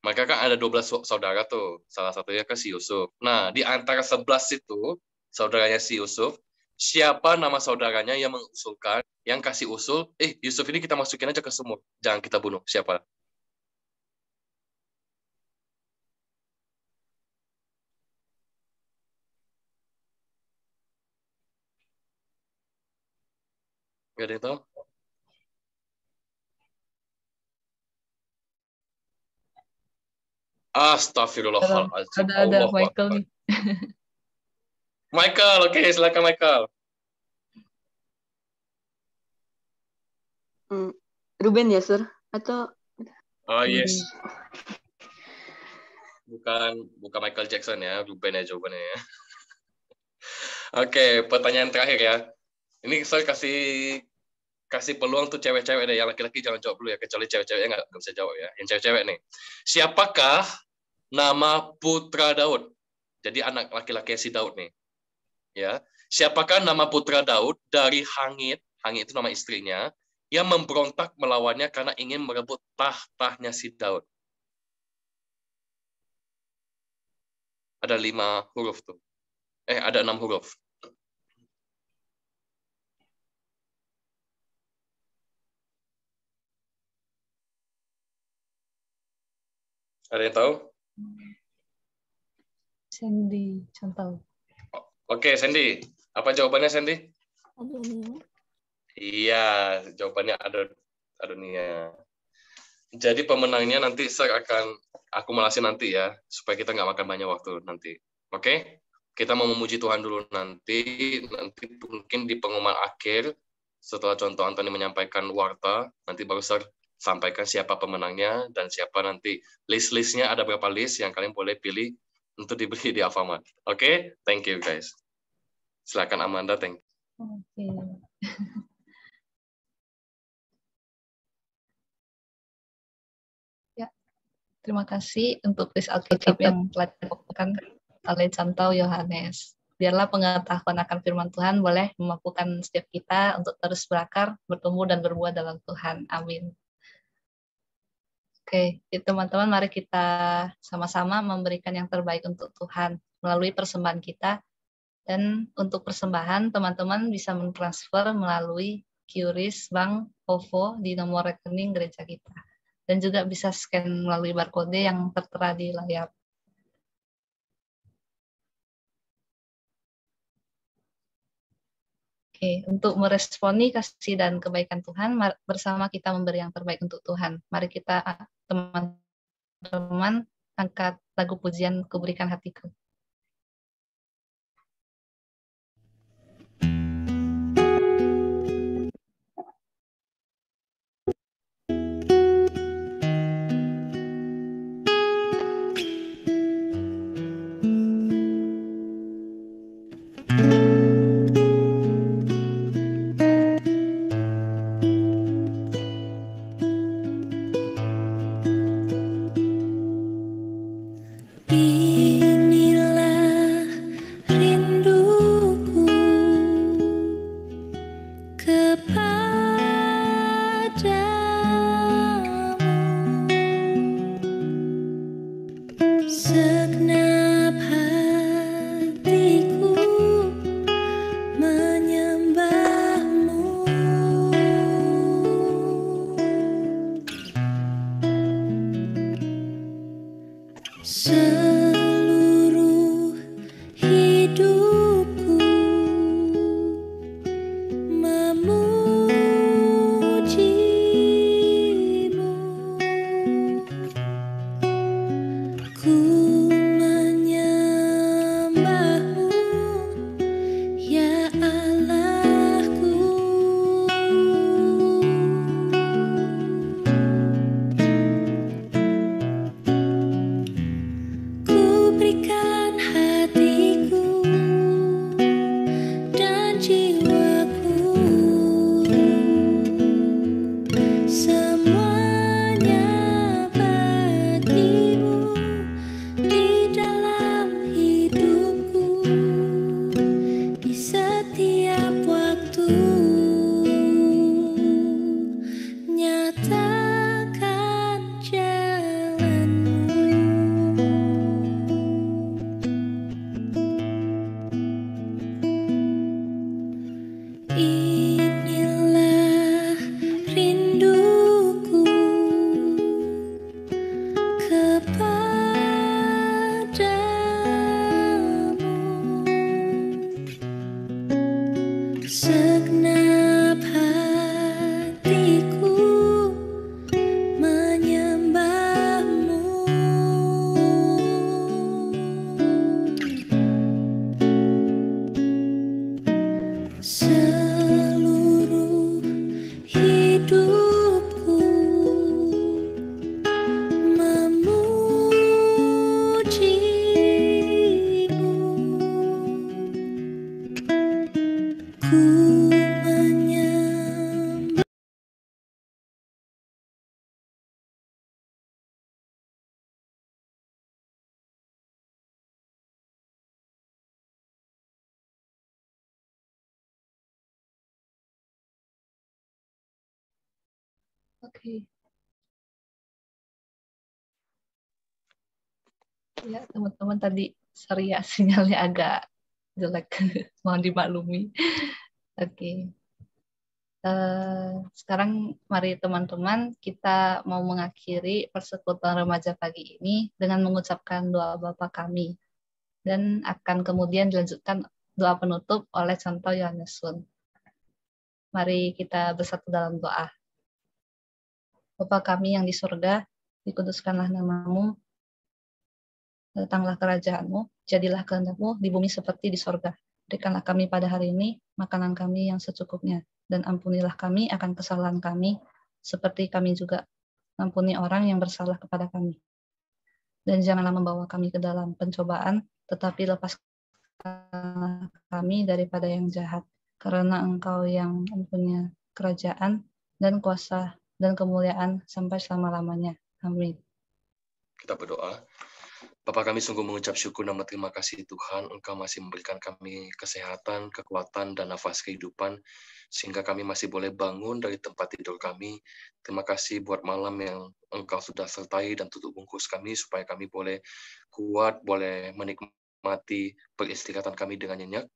Maka kan ada 12 saudara tuh, salah satunya kan si Yusuf. Nah, di antara 11 itu, saudaranya si Yusuf, siapa nama saudaranya yang mengusulkan, yang kasih usul, Yusuf ini kita masukin aja ke sumur, jangan kita bunuh. Siapa? Gak ada yang tahu? Astagfirullahaladzim. Ada Michael nih. Michael, oke, silakan Michael. Ruben ya, Sir? Atau Oh, yes. Bukan Michael Jackson ya, Ruben ya jawabannya ya. Oke, pertanyaan terakhir ya. Ini saya kasih peluang tuh cewek-cewek deh, yang laki-laki jangan jawab dulu ya, kecuali cewek-ceweknya nggak bisa jawab ya. Yang cewek-cewek nih. Siapakah nama putra Daud? Jadi anak laki-laki si Daud nih. Ya. Siapakah nama putra Daud dari Hangit itu nama istrinya, yang memberontak melawannya karena ingin merebut tahtanya si Daud? ada 5 huruf tuh. Ada 6 huruf. Ada yang tahu? Sandy, contoh. Oke, Sandy. Apa jawabannya, Sandy? Adonia. Iya, jawabannya Adonia. Jadi pemenangnya nanti saya akan akumulasi nanti ya, supaya kita nggak makan banyak waktu nanti. Oke? Kita mau memuji Tuhan dulu nanti mungkin di pengumuman akhir, setelah contoh Antoni menyampaikan warta, nanti baru saya sampaikan siapa pemenangnya dan siapa nanti list-listnya, ada berapa list yang kalian boleh pilih untuk diberi di Alfamart. Oke? Thank you guys. Silakan Amanda, thank you. Oke. Ya, terima kasih untuk list Alkitab yang telah dibawakan oleh Cantau Yohanes. Biarlah pengetahuan akan firman Tuhan boleh memampukan setiap kita untuk terus berakar, bertumbuh, dan berbuah dalam Tuhan. Amin. Oke, teman-teman, mari kita sama-sama memberikan yang terbaik untuk Tuhan melalui persembahan kita. Dan untuk persembahan, teman-teman bisa mentransfer melalui QRIS Bank OVO di nomor rekening gereja kita. Dan juga bisa scan melalui barcode yang tertera di layar. Oke, untuk meresponi kasih dan kebaikan Tuhan, bersama kita memberi yang terbaik untuk Tuhan. Mari kita, teman-teman, angkat lagu pujian Kuberikan Hatiku. Oke. Ya, teman-teman, tadi Sorry ya, sinyalnya agak jelek. Mohon dimaklumi. Oke. Sekarang mari teman-teman kita mau mengakhiri persekutuan remaja pagi ini dengan mengucapkan doa Bapa kami. Dan akan kemudian dilanjutkan doa penutup oleh Contoh Yohanes Sun. Mari kita bersatu dalam doa. Bapa kami yang di surga, dikuduskanlah namamu, datanglah kerajaanmu, jadilah kehendak-mu di bumi seperti di surga. Berikanlah kami pada hari ini makanan kami yang secukupnya, dan ampunilah kami akan kesalahan kami, seperti kami juga ampuni orang yang bersalah kepada kami. Dan janganlah membawa kami ke dalam pencobaan, tetapi lepaskanlah kami daripada yang jahat, karena Engkau yang mempunyai kerajaan dan kuasa dan kemuliaan sampai selama-lamanya. Amin. Kita berdoa. Bapa kami sungguh mengucap syukur dan terima kasih Tuhan, Engkau masih memberikan kami kesehatan, kekuatan, dan nafas kehidupan, sehingga kami masih boleh bangun dari tempat tidur kami. Terima kasih buat malam yang Engkau sudah sertai dan tutup bungkus kami, supaya kami boleh kuat, boleh menikmati peristirahatan kami dengan nyenyak.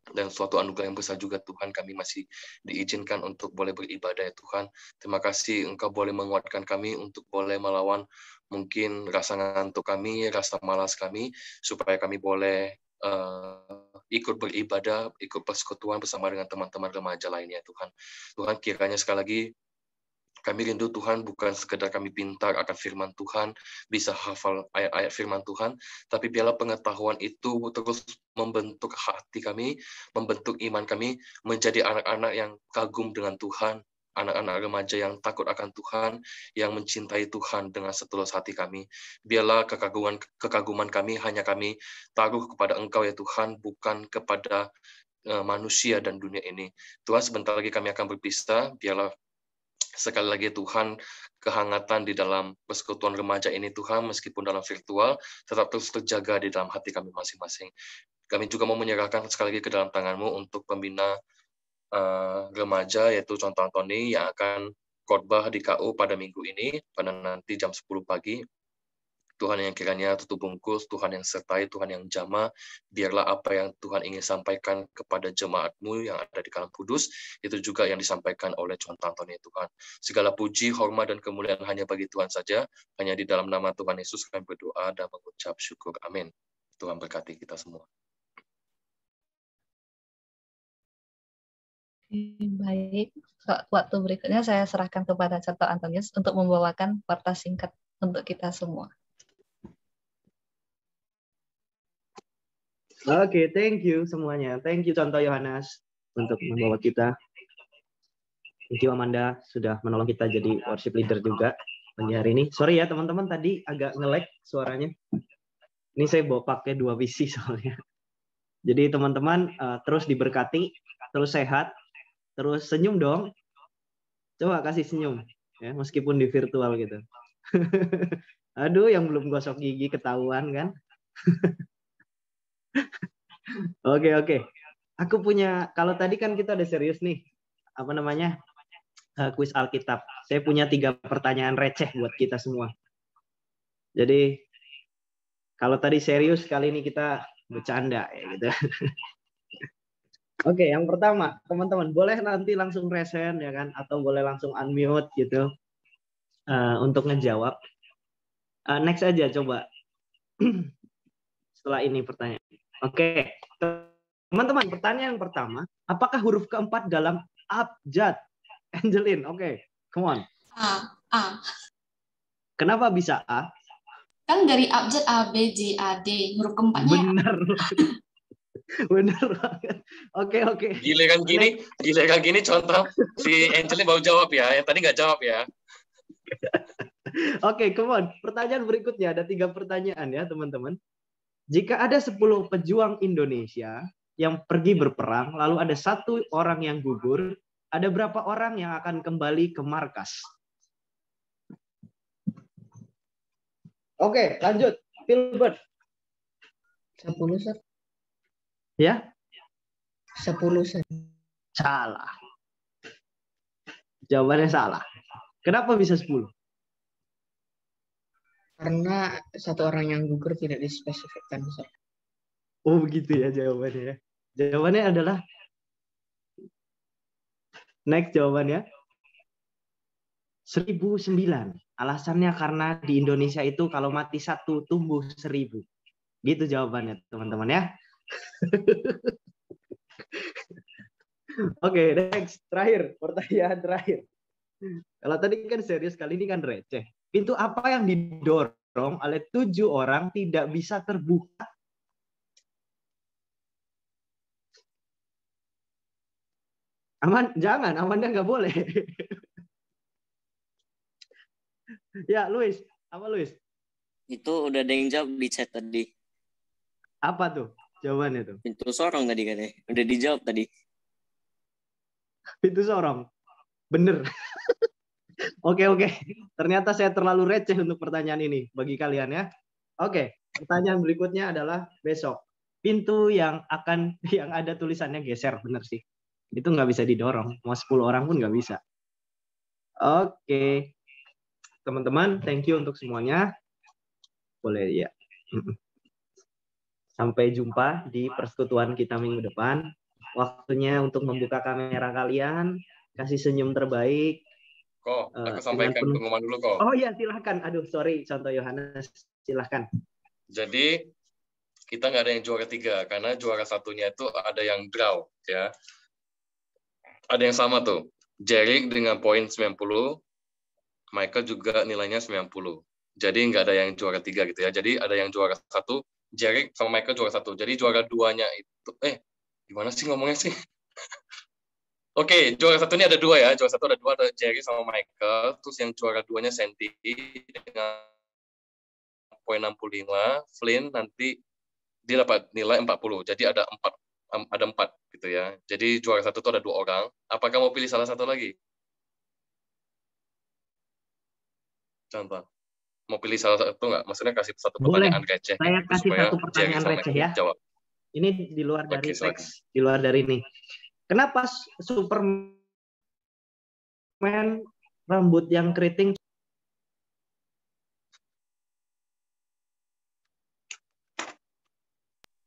Dan suatu anugerah yang besar juga Tuhan, kami masih diizinkan untuk boleh beribadah ya Tuhan. Terima kasih Engkau boleh menguatkan kami untuk boleh melawan mungkin rasa ngantuk kami, rasa malas kami, supaya kami boleh ikut beribadah, ikut persekutuan bersama dengan teman-teman remaja lainnya Tuhan. Tuhan, kiranya sekali lagi kami rindu Tuhan, bukan sekedar kami pintar akan firman Tuhan, bisa hafal ayat-ayat firman Tuhan, tapi biarlah pengetahuan itu terus membentuk hati kami, membentuk iman kami, menjadi anak-anak yang kagum dengan Tuhan, anak-anak remaja yang takut akan Tuhan, yang mencintai Tuhan dengan setulus hati kami. Biarlah kekaguman kami hanya kami taruh kepada Engkau ya Tuhan, bukan kepada manusia dan dunia ini. Tuhan, sebentar lagi kami akan berpisah, biarlah sekali lagi Tuhan, kehangatan di dalam persekutuan remaja ini Tuhan, meskipun dalam virtual, tetap terus terjaga di dalam hati kami masing-masing. Kami juga mau menyerahkan sekali lagi ke dalam tangan-Mu untuk pembina remaja, yaitu Contoh Antoni, yang akan khotbah di KU pada minggu ini, pada nanti jam 10 pagi. Tuhan yang kiranya tutup bungkus, Tuhan yang sertai, Tuhan yang jamah, biarlah apa yang Tuhan ingin sampaikan kepada jemaat-Mu yang ada di Kalam Kudus, itu juga yang disampaikan oleh Contoh Antoni Tuhan. Segala puji, hormat, dan kemuliaan hanya bagi Tuhan saja, hanya di dalam nama Tuhan Yesus kami berdoa dan mengucap syukur. Amin. Tuhan berkati kita semua. Baik, waktu berikutnya saya serahkan kepada Contoh Antonius untuk membawakan warta singkat untuk kita semua. Oke, thank you semuanya. Thank you Contoh Yohanes untuk membawa kita. Thank you Amanda sudah menolong kita jadi worship leader juga pagi hari ini. Sorry ya teman-teman, tadi agak nge-lag suaranya. Ini saya bawa pakai 2 PC soalnya. Jadi teman-teman terus diberkati, terus sehat, terus senyum dong. Coba kasih senyum ya, meskipun di virtual gitu. Aduh, yang belum gosok gigi ketahuan kan. Oke. Aku punya, kalau tadi kan kita udah serius nih, apa namanya, kuis Alkitab. Saya punya 3 pertanyaan receh buat kita semua. Jadi, kalau tadi serius, kali ini kita bercanda ya gitu. Oke, yang pertama, teman-teman boleh nanti langsung resen ya kan, atau boleh langsung unmute gitu untuk ngejawab. Next aja coba. Setelah ini pertanyaan. Oke, teman-teman, pertanyaan yang pertama, apakah huruf keempat dalam abjad? Angelin, oke, come on. A. Kenapa bisa A? Kan dari abjad A, B, C, A, D, huruf keempatnya. Benar. Benar banget. Oke. Giliran gini contoh si Angelin baru jawab ya, yang tadi nggak jawab ya. Oke, come on. Pertanyaan berikutnya, ada 3 pertanyaan ya teman-teman. Jika ada 10 pejuang Indonesia yang pergi berperang, lalu ada 1 orang yang gugur, ada berapa orang yang akan kembali ke markas? Oke, lanjut. Filbert. 10, Sir. Ya? 10, Sir. Salah. Jawabannya salah. Kenapa bisa 10? Karena 1 orang yang gugur tidak dispesifikkan, Sir. Oh begitu ya jawabannya. Jawabannya adalah next jawabannya 1009. Alasannya karena di Indonesia itu kalau mati satu tumbuh 1000. Gitu jawabannya teman-teman ya. Oke, next. Terakhir, pertanyaan terakhir. Kalau tadi kan serius, kali ini kan receh. Pintu apa yang didorong oleh 7 orang tidak bisa terbuka? Jangan, Amanda nggak boleh. Ya, Luis. Apa Luis? Itu udah ada yang jawab di chat tadi. Apa tuh jawabannya tuh? Pintu sorong tadi katanya. Udah dijawab tadi. Pintu sorong. Bener. Oke. Ternyata saya terlalu receh untuk pertanyaan ini bagi kalian ya. Oke, pertanyaan berikutnya adalah besok. Pintu yang ada tulisannya geser, bener sih. Itu nggak bisa didorong. Mau 10 orang pun nggak bisa. Oke. Teman-teman, thank you untuk semuanya. Boleh ya. Sampai jumpa di persekutuan kita minggu depan. Waktunya untuk membuka kamera kalian, kasih senyum terbaik. Kok, aku sampaikan pengumuman dulu kok. Oh iya, silahkan. Aduh, sorry, Contoh Yohanes. Silahkan. Jadi, kita nggak ada yang juara 3, karena juara satunya itu ada yang draw. Ya. Ada yang sama tuh. Jerick dengan poin 90, Michael juga nilainya 90. Jadi nggak ada yang juara 3 gitu ya. Jadi ada yang juara 1, Jerick sama Michael juara 1. Jadi juara 2-nya itu, gimana sih ngomongnya sih? Oke, juara 1 ini ada 2 ya. Juara 1 ada 2, ada Jerick sama Michael. Terus yang juara 2-nya Sandy dengan poin 65. Flynn nanti dia dapat nilai 40. Jadi ada 4 gitu ya. Jadi juara 1 itu ada 2 orang. Apakah mau pilih salah satu lagi? Contoh. Mau pilih salah satu nggak? Maksudnya kasih satu pertanyaan receh. Saya kasih satu pertanyaan receh ya. Jawab. Ini di luar dari teks, di luar dari ini. Kenapa Superman rambut yang keriting?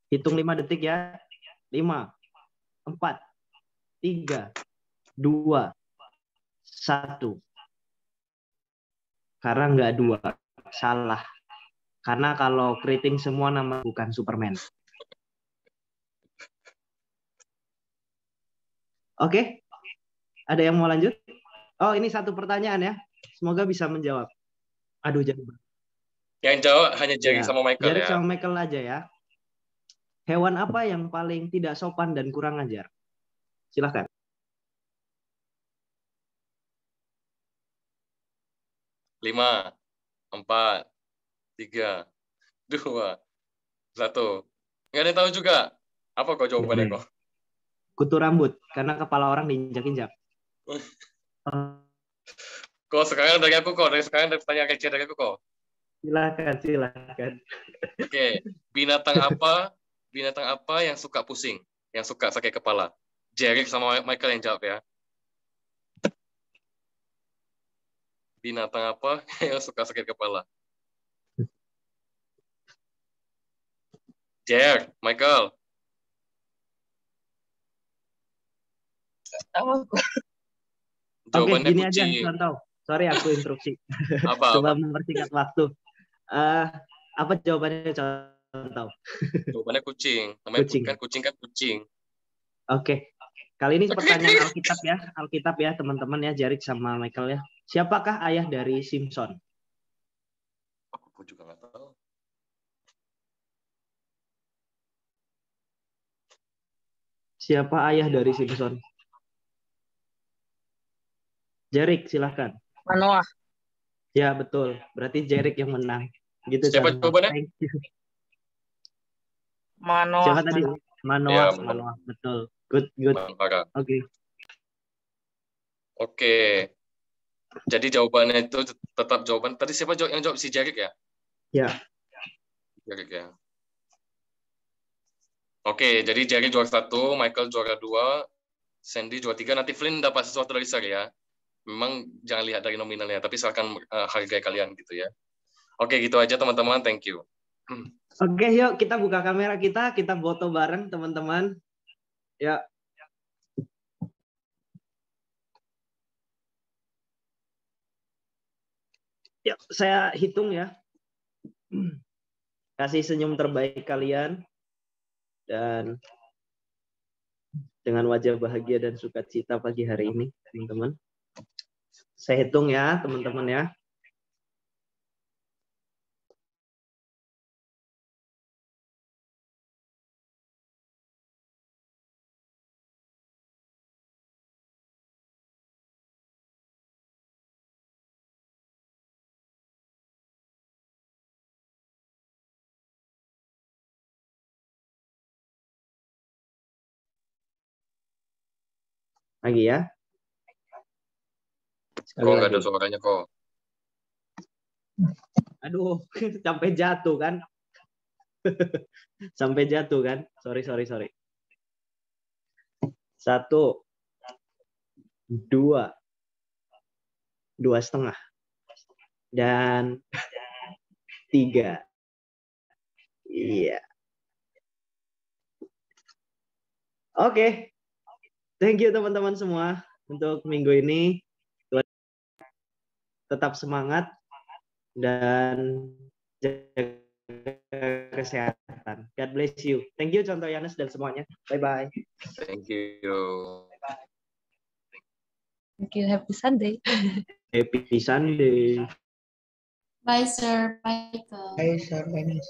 Hitung 5 detik ya. 5, 4, 3, 2, 1. Karena nggak 2. Salah. Karena kalau keriting semua nama bukan Superman. Oke? Ada yang mau lanjut? Oh, ini satu pertanyaan ya. Semoga bisa menjawab. Aduh, jadi. Yang jawab hanya Jerick sama Michael Jerick ya. sama Michael aja ya. Hewan apa yang paling tidak sopan dan kurang ajar? Silahkan. Lima, 4, 3, 2, 1. Nggak ada yang tahu juga. Apa kok jawabannya kok? Kutu rambut, karena kepala orang diinjak-injak. Kok sekarang dari aku kok, sekarang dari pertanyaan kecil dari aku kok. Silakan. Oke, binatang apa yang suka pusing, yang suka sakit kepala? Jerick sama Michael yang jawab ya. Binatang apa yang suka sakit kepala? Jerick, Michael. Oke, gini aja contoh. Sorry aku interupsi. Coba mempersingkat waktu. Apa jawabannya contoh? Jawabannya kucing. Namanya kucing kan kucing. Oke. Kali ini pertanyaan Alkitab ya teman-teman ya, Jerick sama Michael ya. Siapakah ayah dari Simpson? Aku juga nggak tahu. Siapa ayah dari Simpson? Jerick, silahkan. Manoah. Ya, betul. Berarti Jerick yang menang. Gitu. Siapa jawabannya? Manoah. Siapa tadi? Manoah. Betul. Good. Oke. Jadi jawabannya itu tetap jawaban. Tadi siapa yang jawab? Si Jerick ya? Ya. Jerick ya. Oke, jadi Jerick juara 1, Michael juara 2, Sandy juara 3. Nanti Flynn dapat sesuatu dari saya ya. Memang jangan lihat dari nominalnya, tapi silakan hargai kalian gitu ya. Oke, gitu aja teman-teman. Thank you. Oke, yuk kita buka kamera kita foto bareng teman-teman. Ya. Yuk, saya hitung ya. Kasih senyum terbaik kalian dan dengan wajah bahagia dan sukacita pagi hari ini, teman-teman. Saya hitung ya, teman-teman ya. Lagi ya. Kok nggak ada suaranya kok? Aduh, sampai jatuh kan? Sampai jatuh kan? Sorry. 1, 2, 2,5, dan 3. Iya. Oke. Thank you teman-teman semua untuk minggu ini. Tetap semangat dan jaga kesehatan. God bless you. Thank you Contoh Yohanes dan semuanya. Bye-bye. Thank you. Thank you. Happy Sunday. Happy Sunday. Bye, sir. Bye, Michael. Bye, sir. Bye, Miss.